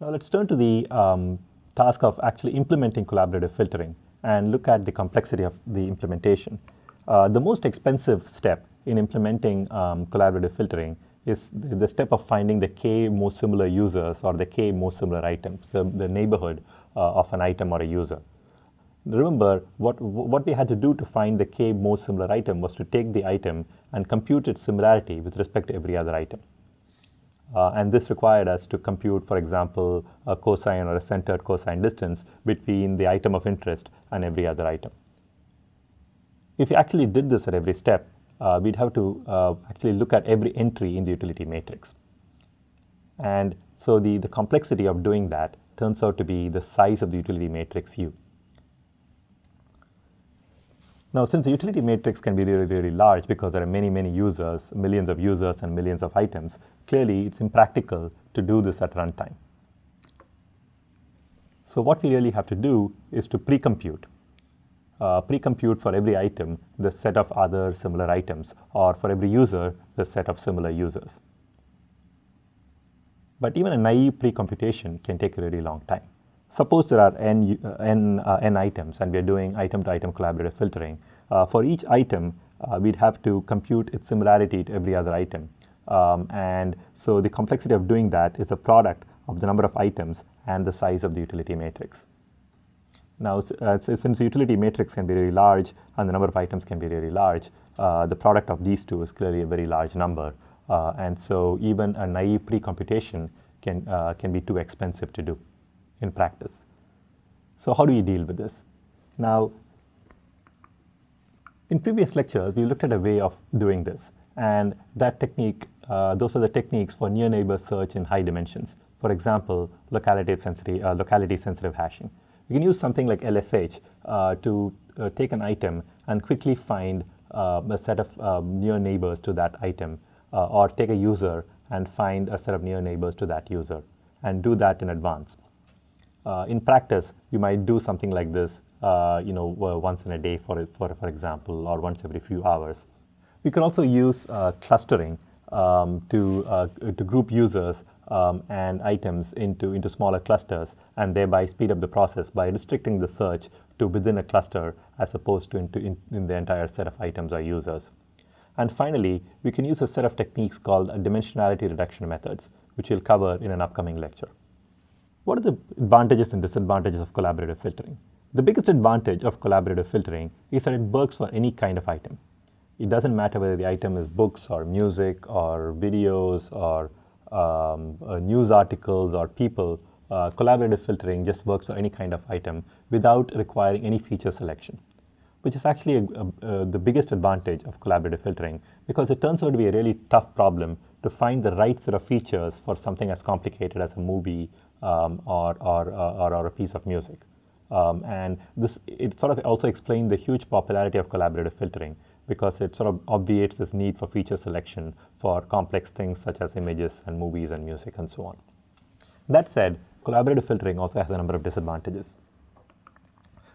Now let's turn to the task of actually implementing collaborative filtering and look at the complexity of the implementation. The most expensive step in implementing collaborative filtering is the step of finding the k most similar users or the k most similar items, the neighborhood of an item or a user. Remember, what we had to do to find the k most similar item was to take the item and compute its similarity with respect to every other item. And this required us to compute, for example, a cosine or a centered cosine distance between the item of interest and every other item. If you actually did this at every step, we'd have to actually look at every entry in the utility matrix. And so the complexity of doing that turns out to be the size of the utility matrix U. Now, since the utility matrix can be really, really large because there are many, many users, millions of users and millions of items, clearly it's impractical to do this at runtime. So what we really have to do is to pre-compute for every item the set of other similar items, or for every user the set of similar users. But even a naive pre-computation can take a really long time. Suppose there are n items and we are doing item-to-item collaborative filtering. For each item, we'd have to compute its similarity to every other item. And so the complexity of doing that is a product of the number of items and the size of the utility matrix. Now, since the utility matrix can be really large and the number of items can be really large, the product of these two is clearly a very large number. And so even a naive pre-computation can be too expensive to do in practice. So how do we deal with this? Now, in previous lectures, we looked at a way of doing this. And that technique, those are the techniques for near neighbor search in high dimensions. For example, locality sensitive hashing. You can use something like LSH to take an item and quickly find a set of near neighbors to that item, or take a user and find a set of near neighbors to that user, and do that in advance. In practice, you might do something like this, once in a day, for example, or once every few hours. We can also use clustering to group users and items into smaller clusters, and thereby speed up the process by restricting the search to within a cluster as opposed to in the entire set of items or users. And finally, we can use a set of techniques called dimensionality reduction methods, which we'll cover in an upcoming lecture. What are the advantages and disadvantages of collaborative filtering? The biggest advantage of collaborative filtering is that it works for any kind of item. It doesn't matter whether the item is books or music or videos or news articles or people. Collaborative filtering just works for any kind of item without requiring any feature selection, which is actually the biggest advantage of collaborative filtering, because it turns out to be a really tough problem to find the right set of features for something as complicated as a movie or a piece of music. And it sort of also explains the huge popularity of collaborative filtering, because it sort of obviates this need for feature selection for complex things such as images and movies and music and so on. That said, collaborative filtering also has a number of disadvantages.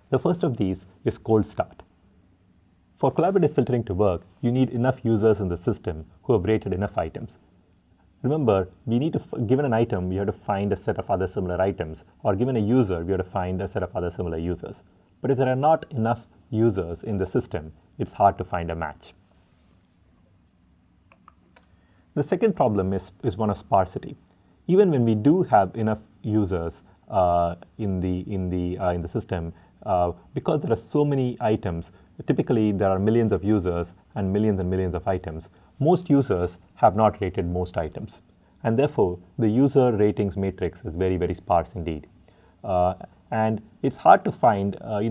The first of these is cold start. For collaborative filtering to work, you need enough users in the system who have rated enough items. Remember, we need to, given an item, we have to find a set of other similar items, or given a user, we have to find a set of other similar users. But if there are not enough users in the system, it's hard to find a match. The second problem is one of sparsity. Even when we do have enough users in the system, because there are so many items, typically there are millions of users and millions of items. Most users have not rated most items, and therefore the user ratings matrix is very, very sparse indeed. And it's hard to find a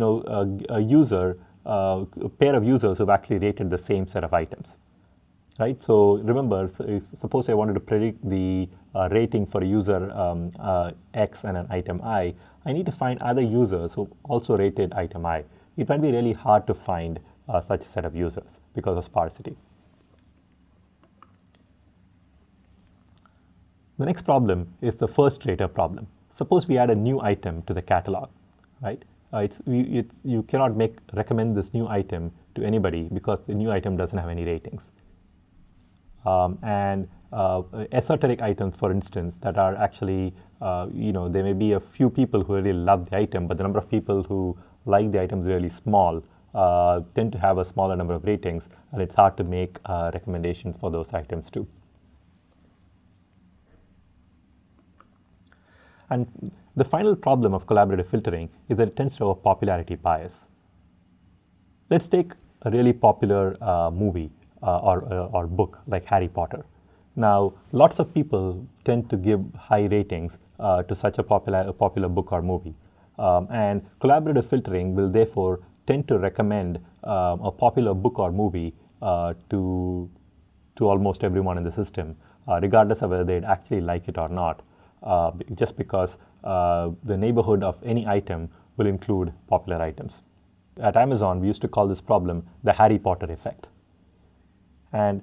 pair of users who've actually rated the same set of items, right? So remember, suppose I wanted to predict the rating for a user X and an item I need to find other users who also rated item I. It might be really hard to find such a set of users because of sparsity. The next problem is the first rater problem. Suppose we add a new item to the catalog, right? You cannot recommend this new item to anybody because the new item doesn't have any ratings. And esoteric items, for instance, that are actually, there may be a few people who really love the item, but the number of people who like the item is really small, tend to have a smaller number of ratings, and it's hard to make recommendations for those items too. And the final problem of collaborative filtering is that it tends to have a popularity bias. Let's take a really popular movie or book like Harry Potter. Now, lots of people tend to give high ratings to such a popular book or movie. And collaborative filtering will therefore tend to recommend a popular book or movie to almost everyone in the system, regardless of whether they'd actually like it or not, just because the neighborhood of any item will include popular items. At Amazon, we used to call this problem the Harry Potter effect. And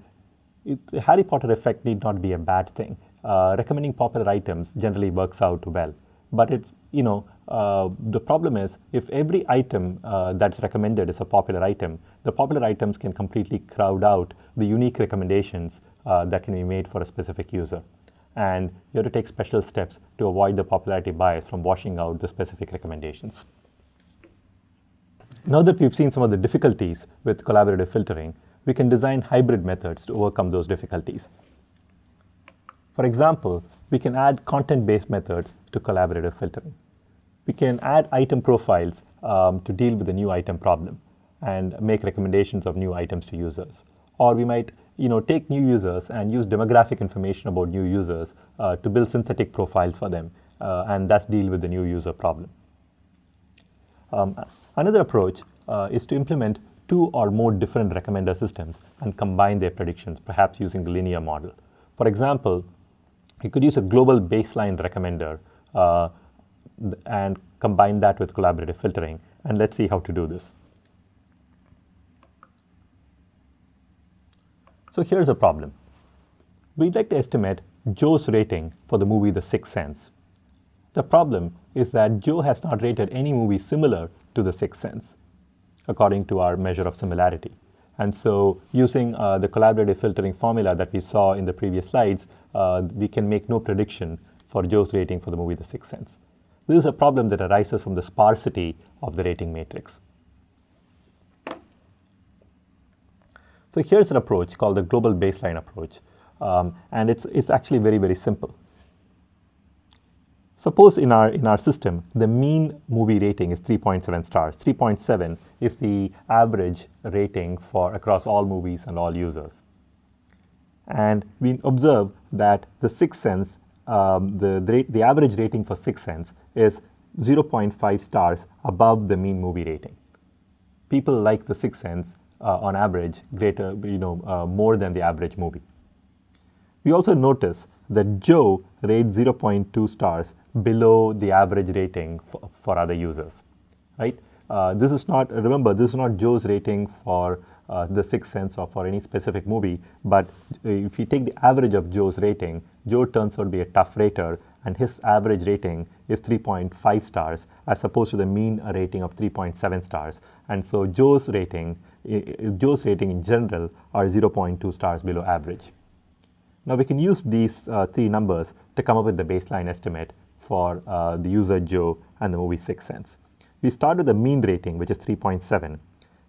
the Harry Potter effect need not be a bad thing. Recommending popular items generally works out well. But it's, the problem is if every item that's recommended is a popular item, the popular items can completely crowd out the unique recommendations that can be made for a specific user. And you have to take special steps to avoid the popularity bias from washing out the specific recommendations. Now that we've seen some of the difficulties with collaborative filtering, we can design hybrid methods to overcome those difficulties. For example, we can add content-based methods to collaborative filtering. We can add item profiles to deal with the new item problem and make recommendations of new items to users. Or we might take new users and use demographic information about new users to build synthetic profiles for them and thus deal with the new user problem. Another approach is to implement two or more different recommender systems and combine their predictions, perhaps using the linear model. For example, you could use a global baseline recommender and combine that with collaborative filtering. And let's see how to do this. So here's a problem. We'd like to estimate Joe's rating for the movie The Sixth Sense. The problem is that Joe has not rated any movie similar to The Sixth Sense, according to our measure of similarity. And so using the collaborative filtering formula that we saw in the previous slides, we can make no prediction for Joe's rating for the movie The Sixth Sense. This is a problem that arises from the sparsity of the rating matrix. So here's an approach called the global baseline approach. And it's actually very, very simple. Suppose in our system, the mean movie rating is 3.7 stars. 3.7 is the average rating for across all movies and all users. And we observe that the Sixth Sense, the average rating for Sixth Sense is 0.5 stars above the mean movie rating. People like the Sixth Sense on average more than the average movie. We also notice that Joe rates 0.2 stars below the average rating for other users, right? This is not Joe's rating for The Sixth Sense or for any specific movie, but if you take the average of Joe's rating, Joe turns out to be a tough rater, and his average rating is 3.5 stars as opposed to the mean rating of 3.7 stars. And so Joe's rating in general are 0.2 stars below average. Now we can use these three numbers to come up with the baseline estimate for the user Joe and the movie Sixth Sense. We start with the mean rating, which is 3.7.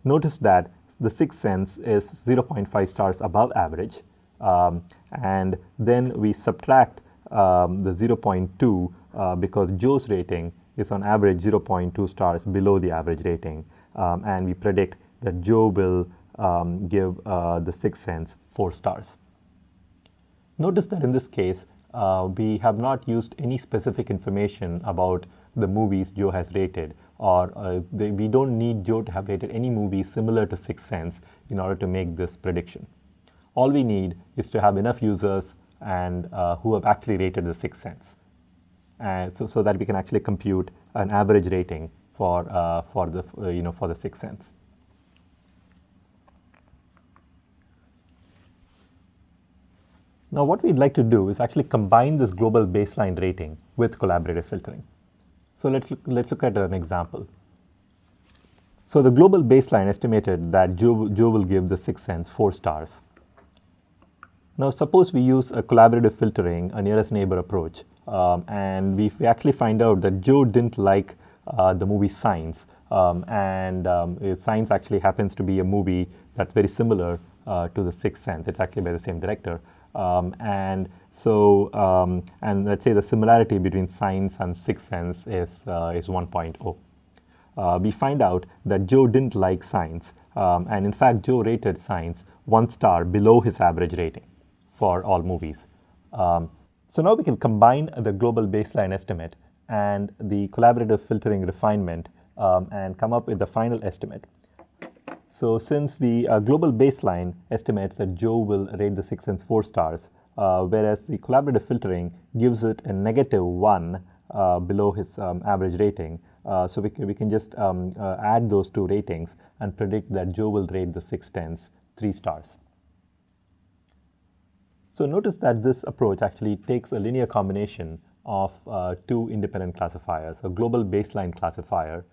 Notice that the Sixth Sense is 0.5 stars above average, and then we subtract the 0.2 because Joe's rating is on average 0.2 stars below the average rating, and we predict that Joe will give the Sixth Sense 4 stars. Notice that in this case, we have not used any specific information about the movies Joe has rated, or we don't need Joe to have rated any movie similar to Sixth Sense in order to make this prediction. All we need is to have enough users and who have actually rated the Sixth Sense, so that we can actually compute an average rating for the Sixth Sense. Now what we'd like to do is actually combine this global baseline rating with collaborative filtering. So let's look at an example. So the global baseline estimated that Joe will give the Sixth Sense 4 stars. Now, suppose we use a collaborative filtering, a nearest neighbor approach, and we actually find out that Joe didn't like the movie Signs, Signs actually happens to be a movie that's very similar to The Sixth Sense. It's actually by the same director. And let's say the similarity between Signs and Sixth Sense is 1.0. We find out that Joe didn't like Signs, and in fact, Joe rated Signs 1 star below his average rating for all movies. So now we can combine the global baseline estimate and the collaborative filtering refinement and come up with the final estimate. So since the global baseline estimates that Joe will rate The Sixth Sense 4 stars, whereas the collaborative filtering gives it a -1 below his average rating, so we can just add those two ratings and predict that Joe will rate The Sixth Sense 3 stars. So notice that this approach actually takes a linear combination of two independent classifiers, a global baseline classifier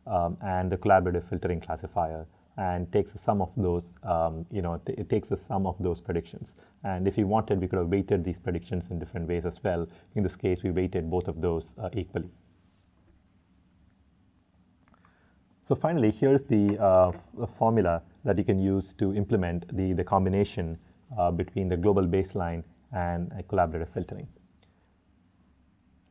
and the collaborative filtering classifier, and takes the sum of those, it takes the sum of those predictions. And if we wanted, we could have weighted these predictions in different ways as well. In this case, we weighted both of those equally. So finally, here's the formula that you can use to implement the combination between the global baseline and collaborative filtering.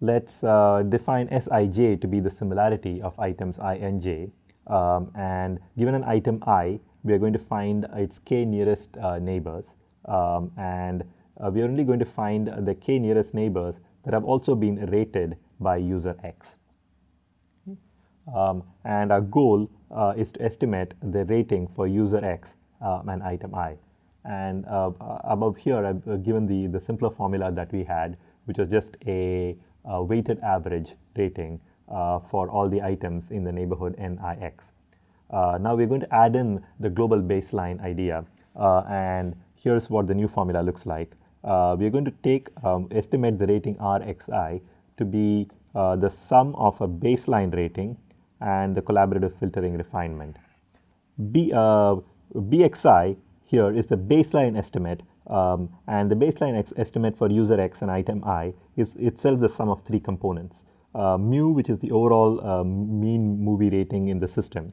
Let's define Sij to be the similarity of items I and j. And given an item I, we are going to find its k nearest neighbors. And we are only going to find the k nearest neighbors that have also been rated by user X. And our goal is to estimate the rating for user X and item I. And above here, I've given the simpler formula that we had, which was just a weighted average rating for all the items in the neighborhood NIX. Now we're going to add in the global baseline idea, and here's what the new formula looks like. We're going to estimate the rating Rxi to be the sum of a baseline rating and the collaborative filtering refinement. Bxi here is the baseline estimate, and the baseline estimate for user X and item I is itself the sum of three components. Mu, which is the overall mean movie rating in the system.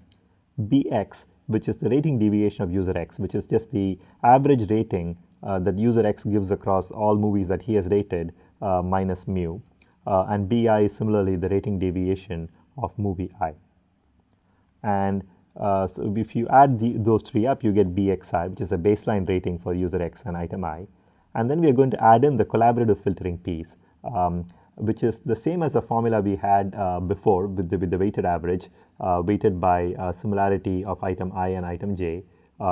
Bx, which is the rating deviation of user X, which is just the average rating that user X gives across all movies that he has rated minus mu. And Bi is similarly the rating deviation of movie I. And so if you add those three up, you get Bxi, which is a baseline rating for user X and item I. And then we are going to add in the collaborative filtering piece, which is the same as the formula we had before with the weighted average, weighted by similarity of item I and item j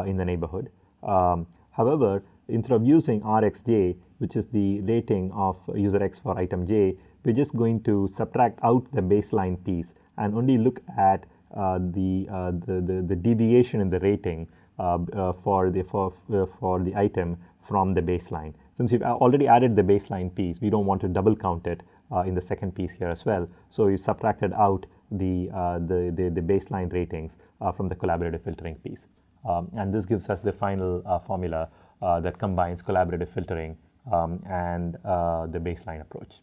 in the neighborhood. However, instead of using Rxj, which is the rating of user X for item j, we're just going to subtract out the baseline piece and only look at the deviation in the rating for the item from the baseline. Since we've already added the baseline piece, we don't want to double count it in the second piece here as well. So we subtracted out the baseline ratings from the collaborative filtering piece. And this gives us the final formula that combines collaborative filtering and the baseline approach.